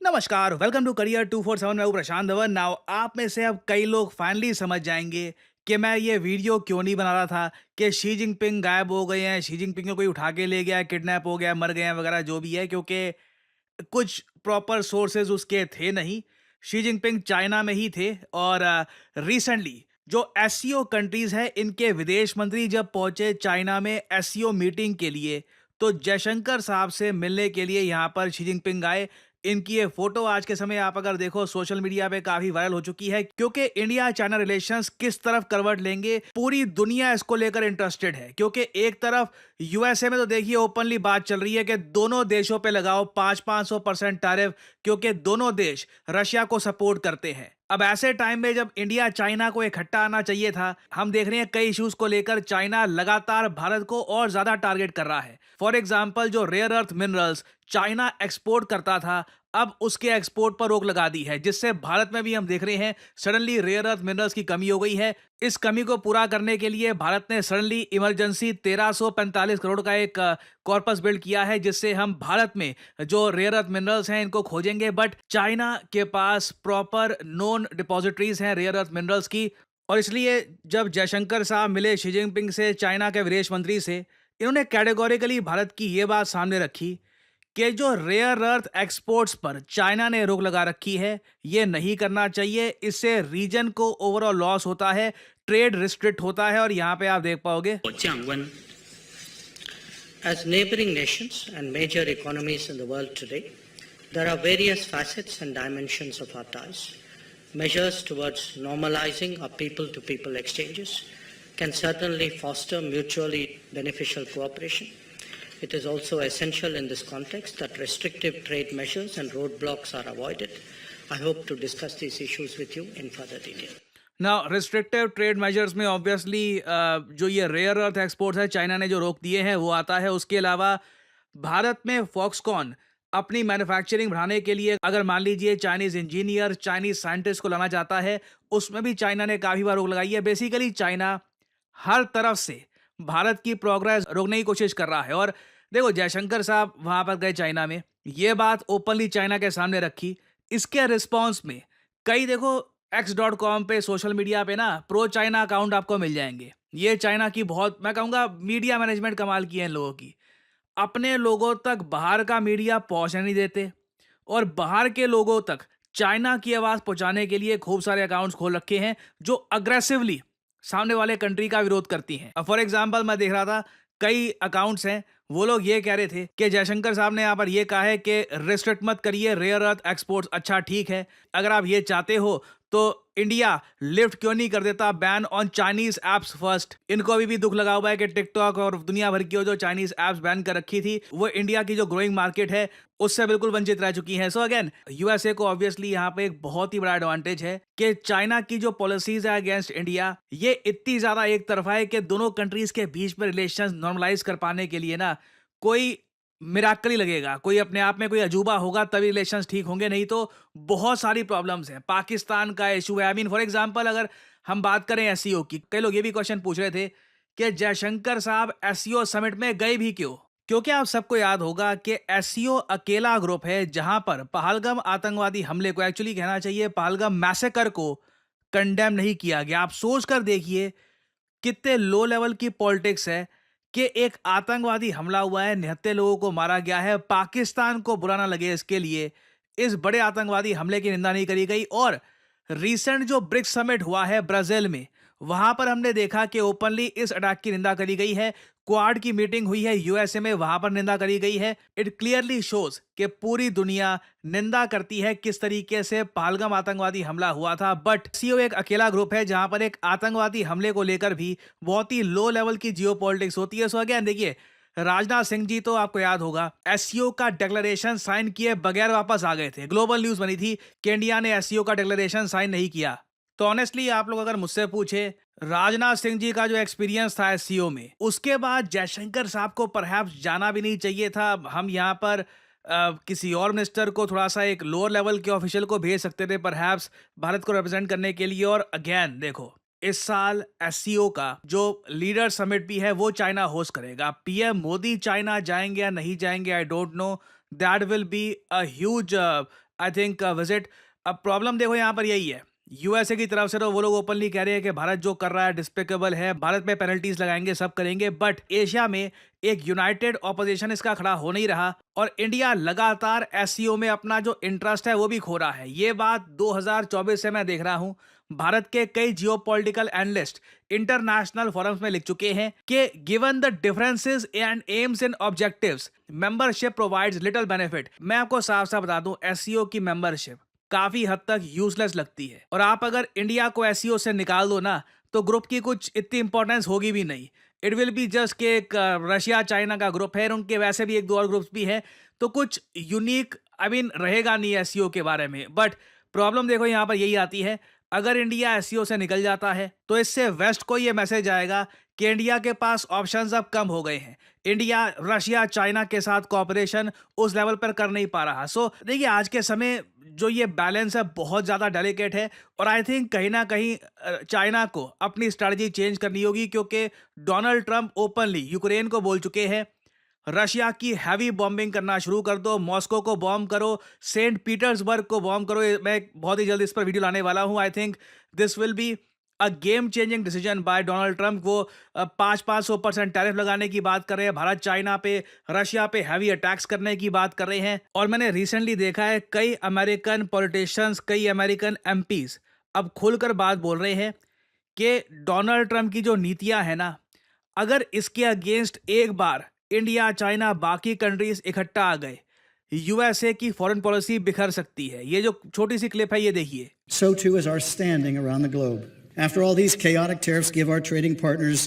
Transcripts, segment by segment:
नमस्कार, welcome to career 247। मैं हूं प्रशांत धवन। नाउ आप में से अब कई लोग फाइनली समझ जाएंगे कि मैं ये वीडियो क्यों नहीं बना रहा था कि शी जिनपिंग गायब हो गए हैं, शी जिनपिंग को कोई उठा के ले गया, किडनैप हो गया, मर गए हैं वगैरह जो भी है, क्योंकि कुछ प्रॉपर सोर्सेज उसके थे नहीं। शी जिनपिंग चाइना में ही थे और रिसेंटली जो एससीओ कंट्रीज है इनके विदेश मंत्री जब पहुंचे चाइना में एससीओ मीटिंग के लिए, तो जयशंकर साहब से मिलने के लिए यहाँ पर शी जिनपिंग आए। इनकी ये फोटो आज के समय आप अगर देखो सोशल मीडिया पे काफी वायरल हो चुकी है, क्योंकि इंडिया चाइना रिलेशंस किस तरफ करवट लेंगे पूरी दुनिया इसको लेकर इंटरेस्टेड है। क्योंकि एक तरफ यूएसए में तो देखिए ओपनली बात चल रही है कि दोनों देशों पे लगाओ 500% टैरिफ, क्योंकि दोनों देश रशिया को सपोर्ट करते हैं। अब ऐसे टाइम में जब इंडिया चाइना को इकट्ठा आना चाहिए था, हम देख रहे हैं कई इश्यूज को लेकर चाइना लगातार भारत को और ज्यादा टारगेट कर रहा है। फॉर एग्जाम्पल जो rare earth minerals China export करता था, अब उसके एक्सपोर्ट पर रोक लगा दी है, जिससे भारत में भी हम देख रहे हैं सडनली रेयर अर्थ मिनरल्स की कमी हो गई है। इस कमी को पूरा करने के लिए भारत ने सडनली इमरजेंसी 1345 करोड़ का एक कॉर्पस बिल्ड किया है, जिससे हम भारत में जो रेयर अर्थ मिनरल्स हैं इनको खोजेंगे। बट चाइना के पास प्रॉपर नोन डिपॉजिटरीज हैं रेयर अर्थ मिनरल्स की, और इसलिए जब जयशंकर साहब मिले शी जिनपिंग से, चाइना के विदेश मंत्री से, इन्होंने कैटेगोरिकली भारत की ये बात सामने रखी कि जो रेयर अर्थ एक्सपोर्ट्स पर चाइना ने रोक लगा रखी है, ये नहीं करना चाहिए। इससे रीजन को ओवरऑल लॉस होता है, ट्रेड रिस्ट्रिक्ट होता है। और यहाँ पे आप देख पाओगे, As neighboring nations and major economies in the world today, there are various facets and dimensions of our ties. Measures towards normalizing our people-to-people exchanges can certainly foster mutually beneficial cooperation. It is also essential in this context that restrictive trade measures and roadblocks are avoided. I hope to discuss these issues with you in further detail. ना restrictive trade measures में obviously जो ये rare earth exports है China ने जो रोक दिए हैं वो आता है। उसके अलावा भारत में फॉक्सकॉन अपनी मैन्युफैक्चरिंग बढ़ाने के लिए अगर मान लीजिए चाइनीज इंजीनियर, चाइनीज साइंटिस्ट को लाना चाहता है, उसमें भी चाइना ने काफी बार रोक लगाई है। बेसिकली चाइना हर तरफ से भारत की प्रोग्रेस रोकने की कोशिश कर रहा है। और देखो जयशंकर साहब वहां पर गए चाइना में, ये बात ओपनली चाइना के सामने रखी। इसके रिस्पॉन्स में कई देखो x.com पे सोशल मीडिया पे ना प्रो चाइना अकाउंट आपको मिल जाएंगे। ये चाइना की बहुत, मैं कहूँगा मीडिया मैनेजमेंट कमाल की है इन लोगों की। अपने लोगों तक बाहर का मीडिया पहुंचने नहीं देते, और बाहर के लोगों तक चाइना की आवाज पहुंचाने के लिए खूब सारे अकाउंट्स खोल रखे हैं जो अग्रेसिवली सामने वाले कंट्री का विरोध करती हैं। फॉर एग्जाम्पल मैं देख रहा था कई अकाउंट्स हैं, वो लोग ये कह रहे थे कि जयशंकर साहब ने यहाँ पर ये कहा है कि रिस्ट्रिक्ट मत करिए रेयर अर्थ एक्सपोर्ट्स। अच्छा ठीक है, अगर आप ये चाहते हो तो इंडिया लिफ्ट क्यों नहीं कर देता ban on Chinese apps first. इनको अभी भी दुख लगा हुआ है कि टिकटॉक और दुनिया भर की जो चाइनीज एप्स बैन कर रखी थी वो इंडिया की जो ग्रोइंग मार्केट है उससे बिल्कुल वंचित रह चुकी है। सो अगेन यूएसए को ऑब्वियसली यहाँ पे एक बहुत ही बड़ा एडवांटेज है कि चाइना की जो पॉलिसीज है अगेंस्ट इंडिया, ये इतनी ज्यादा एक तरफा है कि दोनों कंट्रीज के बीच में रिलेशन नॉर्मलाइज कर पाने के लिए ना कोई मिराकल ही लगेगा, कोई अपने आप में कोई अजूबा होगा तभी रिलेशंस ठीक होंगे, नहीं तो बहुत सारी प्रॉब्लम्स हैं। पाकिस्तान का इशू है। आई मीन फॉर एग्जांपल अगर हम बात करें एससीओ की, कई लोग ये भी क्वेश्चन पूछ रहे थे कि जयशंकर साहब एससीओ समिट में गए भी क्यों। क्योंकि आप सबको याद होगा कि एससीओ अकेला ग्रुप है जहां पर पहलगाम आतंकवादी हमले को, एक्चुअली कहना चाहिए पहलगाम मैसेकर को, कंडेम नहीं किया गया। आप सोच कर देखिए कितने लो लेवल की पॉलिटिक्स है कि एक आतंकवादी हमला हुआ है, 79 लोगों को मारा गया है, पाकिस्तान को बुरा ना लगे इसके लिए इस बड़े आतंकवादी हमले की निंदा नहीं करी गई। और रीसेंट जो ब्रिक्स समिट हुआ है ब्राजील में, वहां पर हमने देखा कि ओपनली इस अटैक की निंदा करी गई है। क्वाड की मीटिंग हुई है यूएसए में, वहां पर निंदा करी गई है। इट क्लियरली शोज कि पूरी दुनिया निंदा करती है किस तरीके से पहलगाम आतंकवादी हमला हुआ था। बट सीओ एक अकेला ग्रुप है जहां पर एक आतंकवादी हमले को लेकर भी बहुत ही लो लेवल की जियोपॉलिटिक्स होती है। सो अगेन देखिए राजनाथ सिंह जी तो आपको याद होगा एससीओ का डिक्लेरेशन साइन किए बगैर वापस आ गए थे। ग्लोबल न्यूज बनी थी कि इंडिया ने एससीओ का डिक्लेरेशन साइन नहीं किया। तो ऑनेस्टली आप लोग अगर मुझसे पूछे राजनाथ सिंह जी का जो एक्सपीरियंस था एससीओ में, उसके बाद जयशंकर साहब को परहैप्स जाना भी नहीं चाहिए था। हम यहाँ पर किसी और मिनिस्टर को, थोड़ा सा एक लोअर लेवल के ऑफिशियल को भेज सकते थे परहैप्स भारत को रिप्रेजेंट करने के लिए। और अगेन देखो इस साल एससीओ का जो लीडर समिट भी है वो चाइना होस्ट करेगा। पीएम मोदी चाइना जाएंगे या नहीं जाएंगे I don't know, that will be a huge I think visit. अब प्रॉब्लम देखो यहाँ पर यही है, यूएसए की तरफ से तो वो लोग ओपनली कह रहे हैं कि भारत जो कर रहा है डिस्पिकेबल है, भारत पे पेनल्टीज लगाएंगे, सब करेंगे, बट एशिया में एक यूनाइटेड ऑपोजिशन इसका खड़ा हो नहीं रहा और इंडिया लगातार एससीओ में अपना जो इंटरेस्ट है वो भी खो रहा है। ये बात 2024 से मैं देख रहा हूं। भारत के कई जियोपॉलिटिकल एनालिस्ट इंटरनेशनल फोरम्स में लिख चुके हैं कि given the differences and AIIMS and objectives, membership provides little benefit. मैं आपको साफ साफ बता दूं, एससीओ की मेंबरशिप काफी हद तक यूजलेस लगती है और आप अगर इंडिया को एससीओ से निकाल दो ना तो ग्रुप की कुछ इतनी इंपॉर्टेंस होगी भी नहीं। इट विल बी जस्ट कि एक रशिया चाइना का ग्रुप है और उनके वैसे भी एक दो और ग्रुप्स भी हैं, तो कुछ यूनिक आई मीन रहेगा नहीं एससीओ के बारे में। बट प्रॉब्लम देखो यहाँ पर यही आती है, अगर इंडिया एससीओ से निकल जाता है तो इससे वेस्ट को ये मैसेज आएगा कि इंडिया के पास ऑप्शंस अब कम हो गए हैं। इंडिया रशिया चाइना के साथ कॉपरेशन उस लेवल पर कर नहीं पा रहा। सो देखिए, आज के समय जो ये बैलेंस है बहुत ज़्यादा डेलिकेट है और आई थिंक कहीं ना कहीं चाइना को अपनी स्ट्रैटेजी चेंज करनी होगी, क्योंकि डोनाल्ड ट्रंप ओपनली यूक्रेन को बोल चुके हैं रशिया की हैवी बॉम्बिंग करना शुरू कर दो, मॉस्को को बॉम्ब करो, सेंट पीटर्सबर्ग को बॉम्ब करो। मैं बहुत ही जल्दी इस पर वीडियो लाने वाला हूं। I think this will be a game changing decision by Donald Trump. वो 500% टैरिफ लगाने की बात कर रहे हैं, भारत चाइना पे रशिया पे हैवी अटैक्स करने की बात कर रहे हैं। और मैंने रिसेंटली देखा है कई अमेरिकन पॉलिटिशियंस, कई अमेरिकन एमपीज अब खुलकर बात बोल रहे हैं कि डोनाल्ड ट्रंप की जो नीतियां है ना, अगर इसके अगेंस्ट एक बार इंडिया चाइना बाकी कंट्रीज इकट्ठा आ गए, यूएसए की फॉरेन पॉलिसी बिखर सकती है। ये जो छोटी सी क्लिप है ये देखिए। So too is our standing around the globe. After all, these chaotic tariffs give our trading partners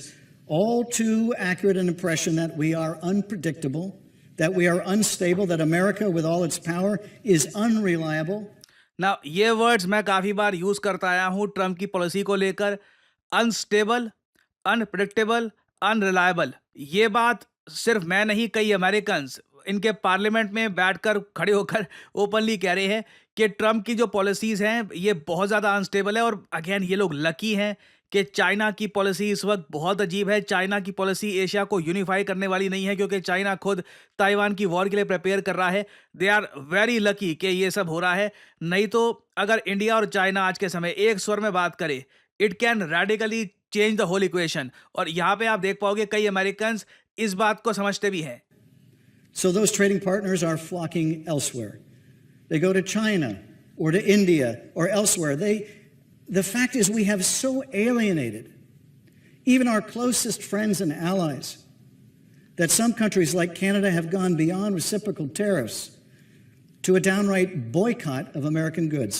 all too accurate an impression that we are unpredictable, that we are unstable, that America with all its power is unreliable. ना ये words मैं काफी बार use करता आया हूं Trump की policy को लेकर, अनस्टेबल, अनप्रिडिक्टेबल, अनरिलायबल। ये बात सिर्फ मैं नहीं, कई अमेरिकन इनके पार्लियामेंट में बैठकर खड़े होकर ओपनली कह रहे हैं कि ट्रंप की जो पॉलिसीज हैं ये बहुत ज़्यादा अनस्टेबल है। और अगेन ये लोग लकी हैं कि चाइना की पॉलिसी इस वक्त बहुत अजीब है। चाइना की पॉलिसी एशिया को यूनिफाई करने वाली नहीं है, क्योंकि चाइना खुद ताइवान की वॉर के लिए प्रिपेयर कर रहा है। दे आर वेरी लकी कि ये सब हो रहा है। नहीं तो अगर इंडिया और चाइना आज के समय एक स्वर में बात करे, it can radically change the whole equation. और यहाँ पे आप देख पाओगे कई अमेरिकन इस बात को समझते भी हैं। So those trading partners are flocking elsewhere. They go to China or to India or elsewhere. The fact is we have so alienated even our closest friends and allies that some countries like Canada have gone beyond reciprocal tariffs to a downright boycott of American goods,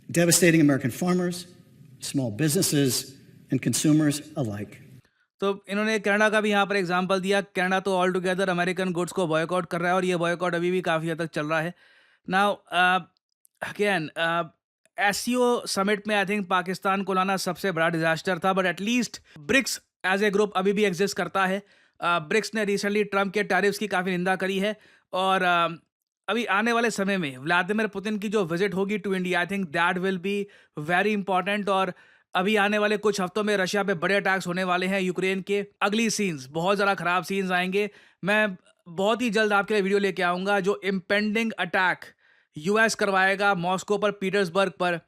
devastating American farmers, small businesses, and consumers alike. तो इन्होंने Canada का भी यहाँ पर example दिया। Canada तो all together American goods को boycott कर रहा है और ये बॉयकॉट अभी भी काफ़ी हद तक चल रहा है। नाउ अगेन एससीओ समिट में आई थिंक पाकिस्तान को लाना सबसे बड़ा डिजास्टर था, but at least BRICS as a group अभी भी एग्जिस्ट करता है। ब्रिक्स ने रिसेंटली ट्रंप के टैरिफ्स की काफ़ी निंदा करी है और अभी आने वाले समय में व्लादिमीर पुतिन की जो विजिट होगी to India, I think that will be very important. और अभी आने वाले कुछ हफ्तों में रशिया पे बड़े अटैक्स होने वाले हैं यूक्रेन के। अगली सीन्स बहुत ज़्यादा खराब सीन्स आएंगे। मैं बहुत ही जल्द आपके लिए वीडियो लेके आऊँगा जो इम्पेंडिंग अटैक यूएस करवाएगा मॉस्को पर, पीटर्सबर्ग पर।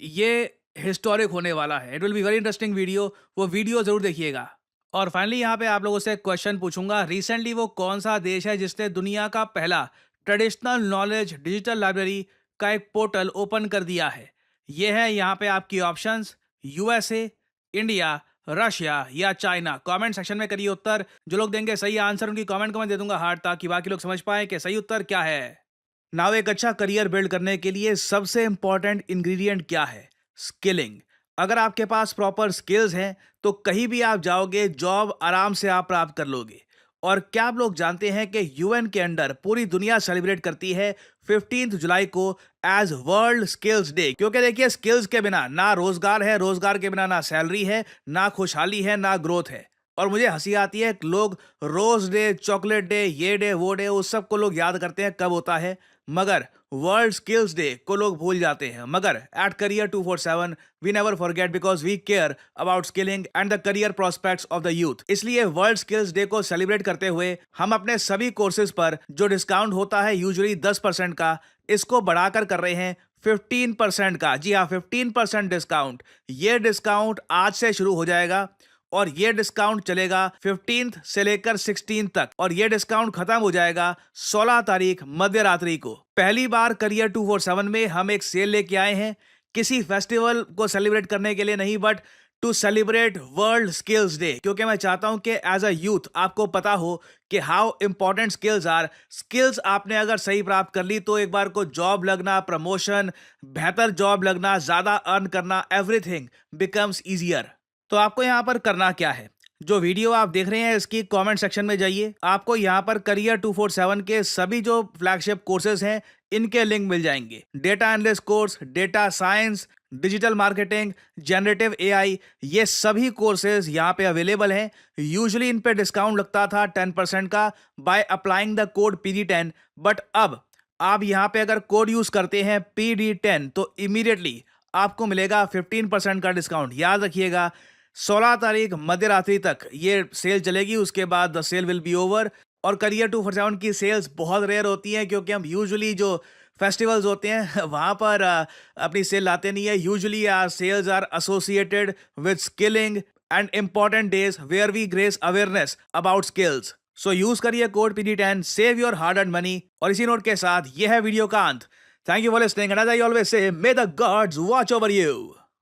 ये हिस्टोरिक होने वाला है। It will be very interesting video, वो वीडियो ज़रूर देखिएगा। और फाइनली यहाँ पे आप लोगों से एक क्वेश्चन पूछूंगा, रिसेंटली वो कौन सा देश है जिसने दुनिया का पहला ट्रेडिशनल नॉलेज डिजिटल लाइब्रेरी का एक पोर्टल ओपन कर दिया है? ये है यहाँ पे आपकी ऑप्शंस, यूएसए, इंडिया, रशिया या चाइना। कमेंट सेक्शन में करिए उत्तर। जो लोग देंगे सही आंसर उनकी कमेंट को मैं दे दूंगा हार्ट, ताकि बाकी लोग समझ पाए कि सही उत्तर क्या है। नाउ एक अच्छा करियर बिल्ड करने के लिए सबसे इंपॉर्टेंट इंग्रेडिएंट क्या है? स्किलिंग। अगर आपके पास प्रॉपर स्किल्स हैं तो कहीं भी आप जाओगे जॉब आराम से आप प्राप्त कर लोगे। और क्या आप लोग जानते हैं कि यूएन के अंडर पूरी दुनिया सेलिब्रेट करती है 15 जुलाई को एज वर्ल्ड स्किल्स डे? क्योंकि देखिए स्किल्स के बिना ना रोजगार है, रोजगार के बिना ना सैलरी है, ना खुशहाली है, ना ग्रोथ है। और मुझे हंसी आती है, लोग रोज डे, चॉकलेट डे, ये डे, वो डे, उस सब को लोग याद करते हैं कब होता है, मगर वर्ल्ड स्किल्स डे को लोग भूल जाते हैं। मगर at Career 247 we never forget because we care about skilling and the career prospects of the youth. इसलिए वर्ल्ड स्किल्स डे को सेलिब्रेट करते हुए हम अपने सभी कोर्सेज पर जो डिस्काउंट होता है यूजुअली 10% का, इसको बढ़ाकर कर रहे हैं 15% का। जी हाँ, 15% डिस्काउंट। ये डिस्काउंट आज से शुरू हो जाएगा और ये डिस्काउंट चलेगा 15th से लेकर 16 तक, और ये डिस्काउंट खत्म हो जाएगा 16 तारीख मध्य रात्रि को। पहली बार करियर 247 में हम एक सेल लेके आए हैं, किसी फेस्टिवल को सेलिब्रेट करने के लिए नहीं, but to celebrate World Skills Day, क्योंकि मैं चाहता हूं कि एज अ यूथ आपको पता हो कि how important skills are. Skills आपने अगर सही प्राप्त कर ली तो एक बार को जॉब लगना, प्रमोशन, बेहतर जॉब लगना, ज्यादा अर्न करना, एवरीथिंग बिकम्स ईजियर। तो आपको यहाँ पर करना क्या है, जो वीडियो आप देख रहे हैं इसकी कमेंट सेक्शन में जाइए, आपको यहाँ पर करियर 247 के सभी जो फ्लैगशिप कोर्सेज हैं इनके लिंक मिल जाएंगे। Data analyst course, data science, digital marketing, generative AI, ये सभी कोर्सेज यहाँ पे अवेलेबल हैं। यूजुअली इन पे डिस्काउंट लगता था 10% का by applying the code PD10, but अब आप यहाँ पे अगर कोड यूज करते हैं PD10 तो इमीडिएटली आपको मिलेगा 15% का डिस्काउंट। याद रखिएगा 16 तारीख मध्य रात्रि तक ये सेल चलेगी, उसके बाद the sale will be over. और करियर 247 की सेल्स बहुत रेयर होती हैं क्योंकि हम यूजुअली जो फेस्टिवल्स होते हैं वहाँ पर अपनी सेल लाते नहीं है। Usually our sales are associated with skilling and important days where we grace awareness about skills. So use करिए code PD10, save your hard earned money. और इसी नोट के साथ यह है वीडियो का अंत। Thank you for listening and as I always say, may the gods watch over you.